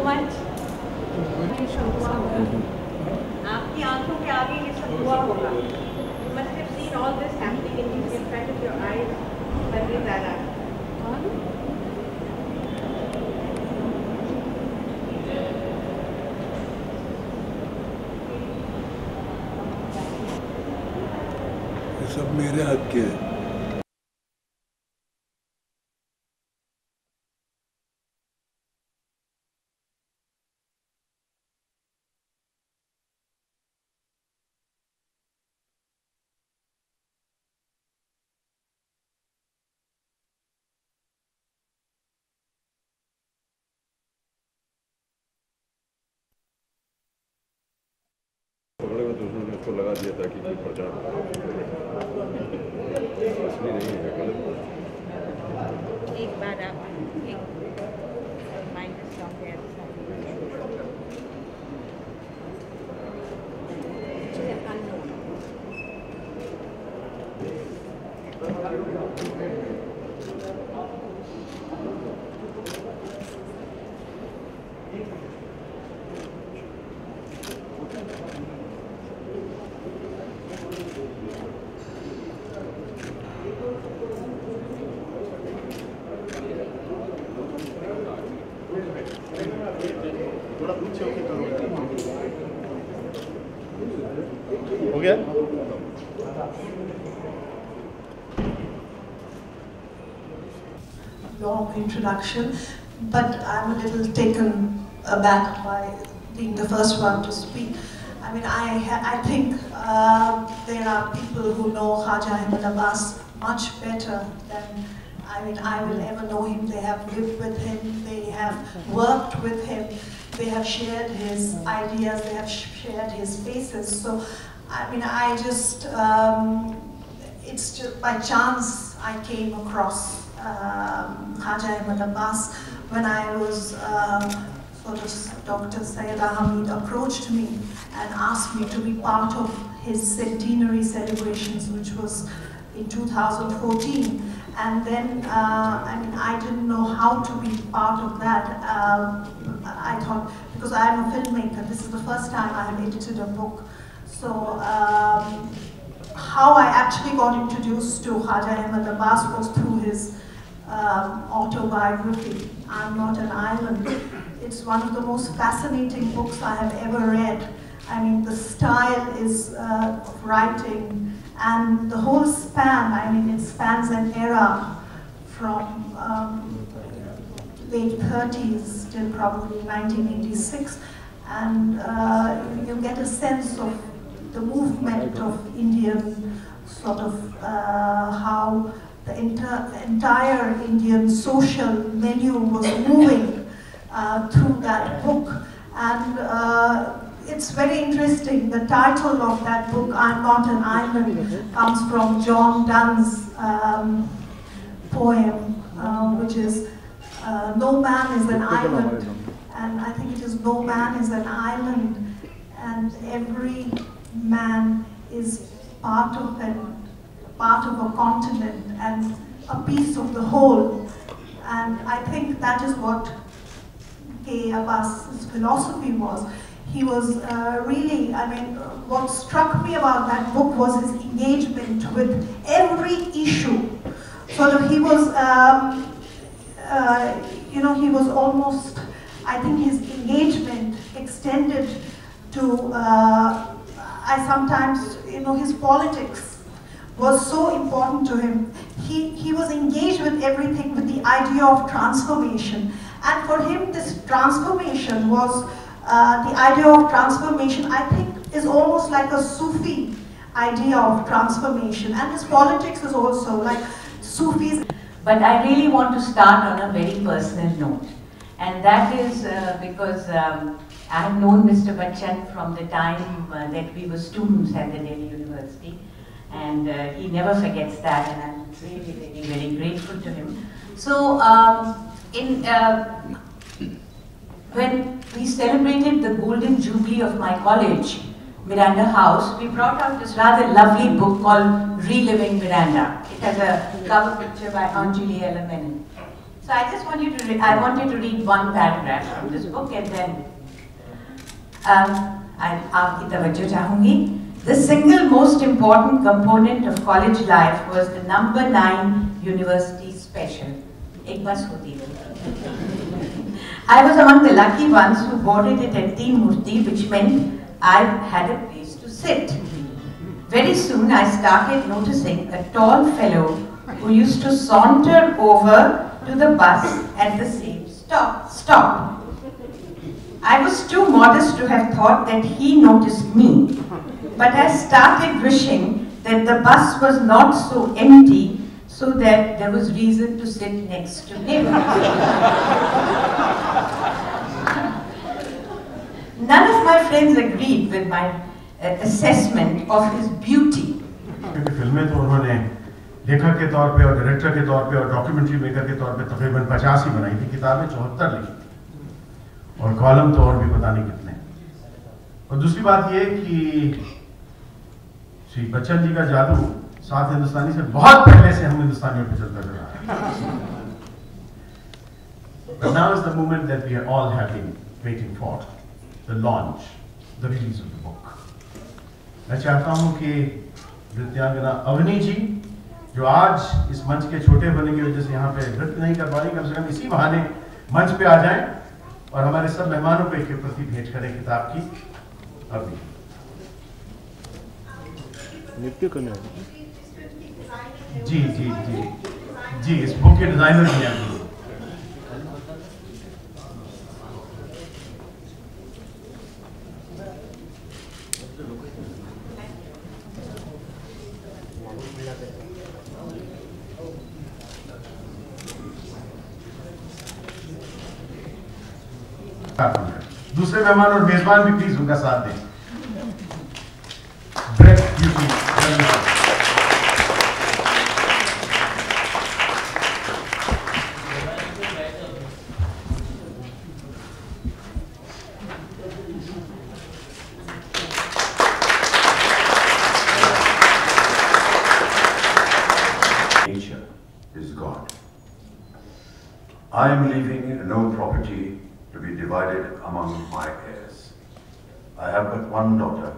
much. आपकी आंखों के आगे ये सब हुआ होगा. You must have seen all this happening in front of your eyes. But Zara. ये सब मेरे हाथ के हैं. पकड़े हुए तो उन्होंने उसको लगा दिया था कि कोई प्रचार असली नहीं है, गलत. एक बार आप एक माइनस सॉन्ग है. हो गया. Long introduction, but I'm a little taken aback by being the first one to speak. I mean, I think there are people who know Khwaja Ahmed Abbas much better than I will ever know him. They have lived with him, they have worked with him, they have shared his ideas, they have shared his faces. So, I mean, it's just by chance I came across Khwaja Ahmed Abbas when I was Dr. Syeda Hamid approached me and asked me to be part of his centenary celebrations, which was in 2014. And then, I mean, I didn't know how to be part of that. I thought, because I am a filmmaker, this is the first time I have edited a book. So, how I actually got introduced to Khwaja Ahmed Abbas was through his autobiography, I'm Not an Island. It's one of the most fascinating books I have ever read. I mean, the style is of writing and the whole span, I mean, it spans an era from late 30s till probably 1986. And you get a sense of the movement of Indian sort of how the entire Indian social menu was moving through that book. And it's very interesting. The title of that book, I'm Not an Island, comes from John Donne's poem, which is No Man is an Island. And I think it is no man is an island, and every man is part of a continent and a piece of the whole. And I think that is what K. Abbas's philosophy was. He was really, I mean, what struck me about that book was his engagement with every issue. Sort of, he was, you know, he was almost, I think his engagement extended to, I sometimes, you know, his politics was so important to him. He was engaged with everything, with the idea of transformation. And for him, this transformation was, the idea of transformation, I think, is almost like a Sufi idea of transformation. And his politics is also like Sufis. But I really want to start on a very personal note. And that is because I have known Mr. Bachchan from the time that we were students at the Delhi University. And he never forgets that, and I'm really very, very grateful to him. So, when we celebrated the Golden Jubilee of my college, Miranda House, we brought out this rather lovely book called Reliving Miranda. It has a cover picture by Aunt Julia Lemon. So I just want you to, I wanted to read one paragraph from this book and then आपकी तवज्जो चाहूँगी. The single most important component of college life was the number 9 university special. एक बस होती है. I was among the lucky ones who boarded it at Teen Murti, which meant I had a place to sit. Very soon I started noticing a tall fellow who used to saunter over to the bus at the same stop. I was too modest to have thought that he noticed me, but I started wishing that the bus was not so empty so that there was reason to sit next to him. None of my friends agreed with my assessment of his beauty. क्योंकि फिल्में तो उन्होंने लेखक के तौर पे और director के तौर पे और डॉक्यूमेंट्री मेकर के तौर पे तकरीबन 50 ही बनाई थी. किताबें 74 लिखी थी और कॉलम तो और भी पता नहीं कितने. और दूसरी बात ये कि श्री बच्चन जी का जादू 7 हिंदुस्तानी से बहुत पहले से हम हिंदुस्तानियों पे चलता चला है. But now is the moment that we all have been waiting for, the launch, the release of the book. मैं चाहता हूँ कि नृत्यांगना अवनी जी, जो आज इस मंच के छोटे होने की वजह से यहाँ पे नृत्य नहीं कर पा रही, कम से कम इसी बहाने मंच पे आ जाएं और हमारे सब मेहमानों पे के प्रति भेंट करें किताब की. अभी नृत्य करने जी जी जी जी इस बुक के डिजाइनर भी हैं. दूसरे मेहमान और मेजबान भी प्लीज उनका साथ दें. Nature is God. I am leaving no property to be divided among my heirs. I have but one daughter,